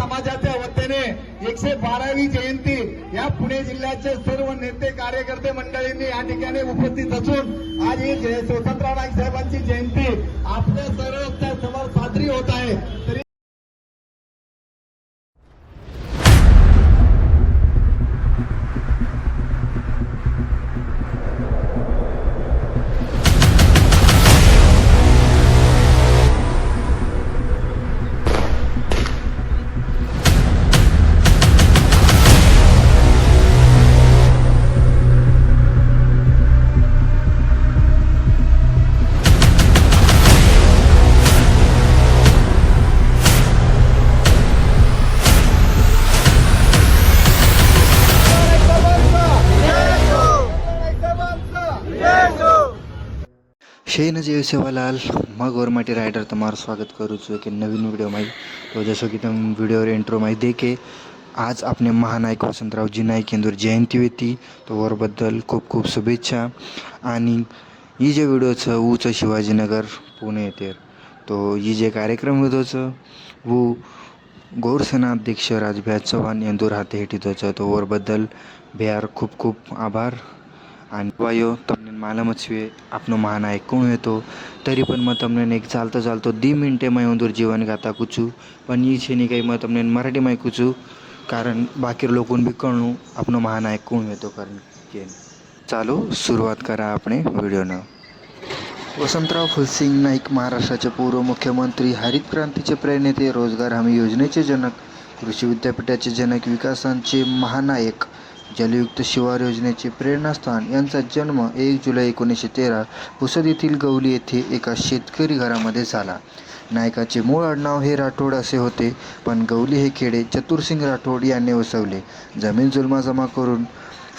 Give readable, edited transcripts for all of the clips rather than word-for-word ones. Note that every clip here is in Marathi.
समाजाच्या वतीने 112वी जयंती या पुणे जिल्ह्याचे सर्व नेते कार्यकर्ते मंडळींनी या ठिकाणी उपस्थित असून आज ही वसंतराव नाईक साहेबांची जयंती आपल्या सर्वांच्या समोर साजरी होत आहे. तरी શેન જય સેવાલાલ मैं गौरमाटी राइडर तुम्हारा स्वागत करूँ છું एक नवीन वीडियो में. तो जैसे कि तुम वीडियो इंट्रो में देखे आज अपने महानायक वसंतरावजी नाईक यांची जयंती होती. तो वरबद्दल खूप खूप शुभेच्छा. आणि ही जे व्हिडिओचं ऊचं शिवाजीनगर पुणे येते तो ही जे कार्यक्रम होतोचं वो गौरसेना अध्यक्ष राजभाई चव्हाण यांदूर हाते हेटितोचं. तो वरबद्दल बिहार खूप खूप आभार. आणि वायो તમને માલમ જ છે આપનો મહાનાયક કોણ હતો તરી પણ મેં તમને એક ચાલતો ચાલતો 2 મિનિટે મેં અંદर जीवन गाता कुचू पण ही છે નહીં કંઈ મેં તમને મરાઠીમાં કૂચું कारण बाकी लोकों बी कळू आपनो महानायक कोण होतो. कारण के चालू सुरुवात करा આપણે व्हिडिओनं. वसंतराव फुलसिंग नाईक महाराष्ट्राचे पूर्व मुख्यमंत्री, हरित क्रांतीचे प्रणेते, रोजगार हमी योजनेचे जनक, कृषी विद्यापीठाचे जनक, विकासांचे महानायक, जलयुक्त शिवार योजनेचे प्रेरणास्थान यांचा जन्म 1 जुलै 1913 पुसद येथील गवली येथे एका शेतकरी घरामध्ये झाला. नायकाचे मूळ आडनाव हे राठोड असे होते, पण गवली हे खेडे चतुरसिंग राठोड यांनी वसवले. जमीन जुलमा जमा करून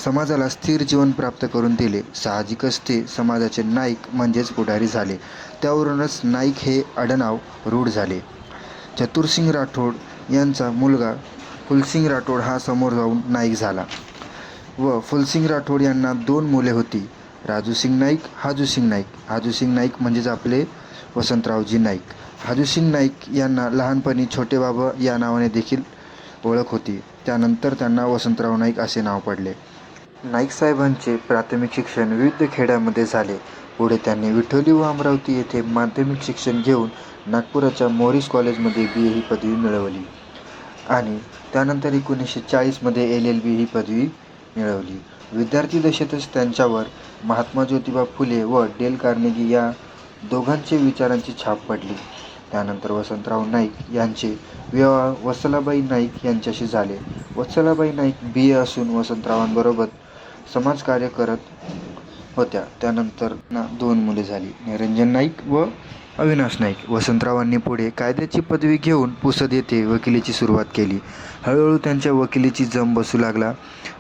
समाजाला स्थिर जीवन प्राप्त करून दिले. साहजिकच ते समाजाचे नाईक म्हणजेच पुढारी झाले. त्यावरूनच नाईक हे आडनाव रूढ झाले. चतुरसिंग राठोड यांचा मुलगा फुलसिंग राठोड हा समोर जाऊन नाईक झाला व फुलसिंग राठोड यांना 2 मुले होती, राजूसिंग नाईक, हाजूसिंग नाईक. हाजूसिंग नाईक म्हणजेच आपले वसंतरावजी नाईक. हाजूसिंग नाईक यांना लहानपणी छोटे बाबा या नावाने देखील ओळख होती. त्यानंतर त्यांना वसंतराव नाईक असे नाव पडले. नाईक साहेबांचे प्राथमिक शिक्षण विविध खेड्यामध्ये झाले. पुढे त्यांनी विठोली व अमरावती येथे माध्यमिक शिक्षण घेऊन नागपुराच्या मॉरिस कॉलेजमध्ये BA ही पदवी मिळवली आणि त्यानंतर 1940मध्ये LLB ही पदवी मिळवली. विद्यार्थी दशेतच त्यांच्यावर महात्मा ज्योतिबा फुले व डेल कार्नेगी या दोघांचे विचारांची छाप पडली. त्यानंतर वसंतराव नाईक यांचे विवाह वत्सलाबाई नाईक यांच्याशी झाले. वत्सलाबाई नाईक BA असून वसंतरावांबरोबर समाजकार्य करत होत्या. त्यानंतर 2 मुले झाली, निरंजन नाईक व अविनाश नाईक. वसंतरावांनी पुढे कायद्याची पदवी घेऊन पुसद येथे वकिलीची सुरुवात केली. हळूहळू त्यांच्या वकिलीची जम बसू लागला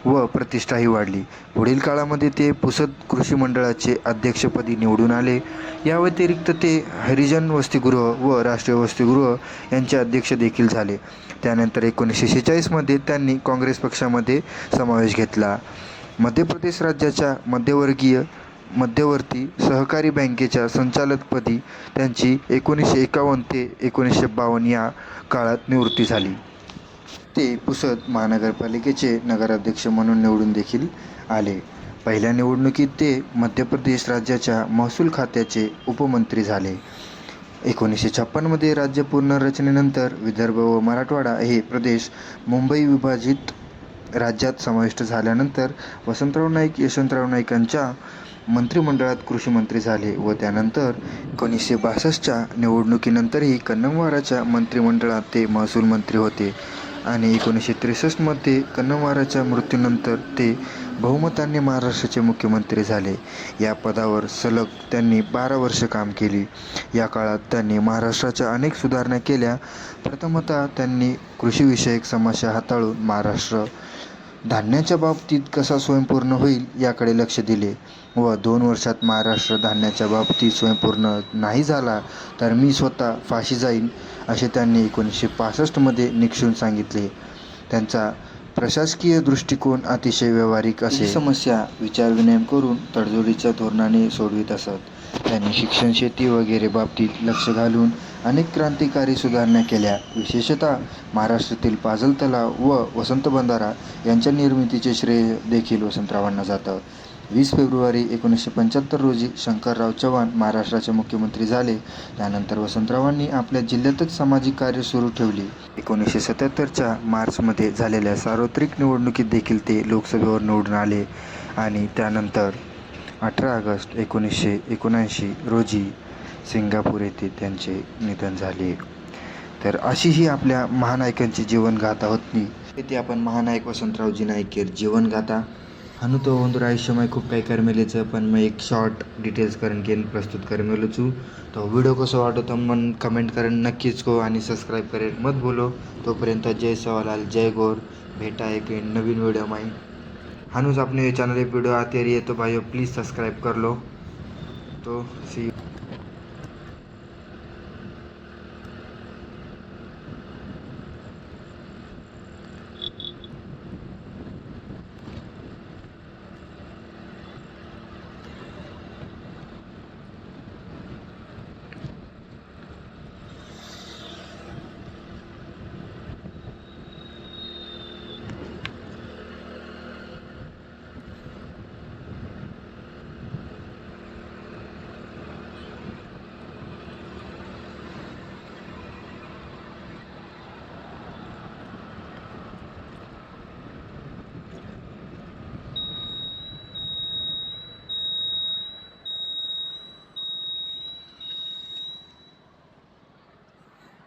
व प्रतिष्ठाही वाढली. पुढील काळामध्ये ते पुसद कृषी मंडळाचे अध्यक्षपदी निवडून आले. या व्यतिरिक्त ते हरिजन वसतिगृह व राष्ट्रीय वसतिगृह यांचे अध्यक्ष देखील झाले. त्यानंतर 1946मध्ये त्यांनी काँग्रेस पक्षामध्ये समावेश घेतला. मध्य प्रदेश राज्याच्या मध्यवर्ती सहकारी बँकेच्या संचालकपदी त्यांची 1951 ते 1952 या काळात निवृत्ती झाली. ते पुसद महानगरपालिकेचे नगराध्यक्ष म्हणून निवडून देखील आले. पहिल्या निवडणुकीत ते मध्य प्रदेश राज्याच्या महसूल खात्याचे उपमंत्री झाले. 1956मध्ये राज्य पुनर्रचनेनंतर विदर्भ व मराठवाडा हे प्रदेश मुंबई विभाजित राज्यात समाविष्ट झाल्यानंतर वसंतराव नाईक यशवंतराव नाईकांच्या मंत्रिमंडळात कृषी मंत्री झाले व त्यानंतर 1962च्या निवडणुकीनंतरही कन्नमवाराच्या मंत्रिमंडळात ते महसूल मंत्री होते आणि 1963मध्ये कन्नमवाराच्या मृत्यूनंतर ते बहुमताने महाराष्ट्राचे मुख्यमंत्री झाले. या पदावर सलग त्यांनी 12 वर्ष काम केली. या काळात त्यांनी महाराष्ट्राच्या अनेक सुधारणा केल्या. प्रथमतः त्यांनी कृषीविषयक समस्या हाताळून महाराष्ट्र धान्याच्या बाबतीत कसा स्वयंपूर्ण होईल याकडे लक्ष दिले व 2 वर्षात महाराष्ट्र धान्याच्या बाबतीत स्वयंपूर्ण नाही झाला तर मी स्वतः फाशी जाईन असे त्यांनी 1965मध्ये निक्षून सांगितले. त्यांचा प्रशासकीय दृष्टिकोन अतिशय व्यावहारिक असे. समस्या विचारविनिमय करून तडजोडीच्या धोरणाने सोडवित असत. त्यांनी शिक्षण, शेती वगैरे बाबतीत लक्ष घालून अनेक क्रांतिकारी सुधारणा केल्या. विशेषतः महाराष्ट्रातील पाझल तलाव व वसंत बंधारा यांच्या निर्मितीचे श्रेय देखील वसंतरावांना जातं. 20 फेब्रुवारी 1975 रोजी शंकरराव चव्हाण महाराष्ट्राचे मुख्यमंत्री झाले. त्यानंतर वसंतरावांनी आपल्या जिल्ह्यातच सामाजिक कार्य सुरू ठेवली. 1977च्या मार्चमध्ये झालेल्या सार्वत्रिक निवडणुकीत देखील ते लोकसभेवर निवडून आले आणि त्यानंतर 18 ऑगस्ट 1979 रोजी सिंगापूर येथे त्यांचे निधन झाले. तर अशी ही आपल्या महानायकांची जीवनगाथा होती. इथे आपण महानायक वसंतरावजी नाईक जीवनगाथा हानु तो ಒಂದು आयुष्यमय खूप काही करमेलेचं पण मग एक शॉर्ट डिटेल्स करून घेऊन प्रस्तुत करमेलो छू. तो व्हिडिओ कसं वाटतो मन कमेंट करेन नक्कीच को आणि सबस्क्राईब करेन मत बोलो. तोपर्यंत जय सेवालाल जय गौर. भेटा एक नवीन व्हिडिओ में. हानुस अपने चैनल वीडियो आते रहिए तो भाइयों प्लीज़ सब्सक्राइब कर लो. तो सी यू.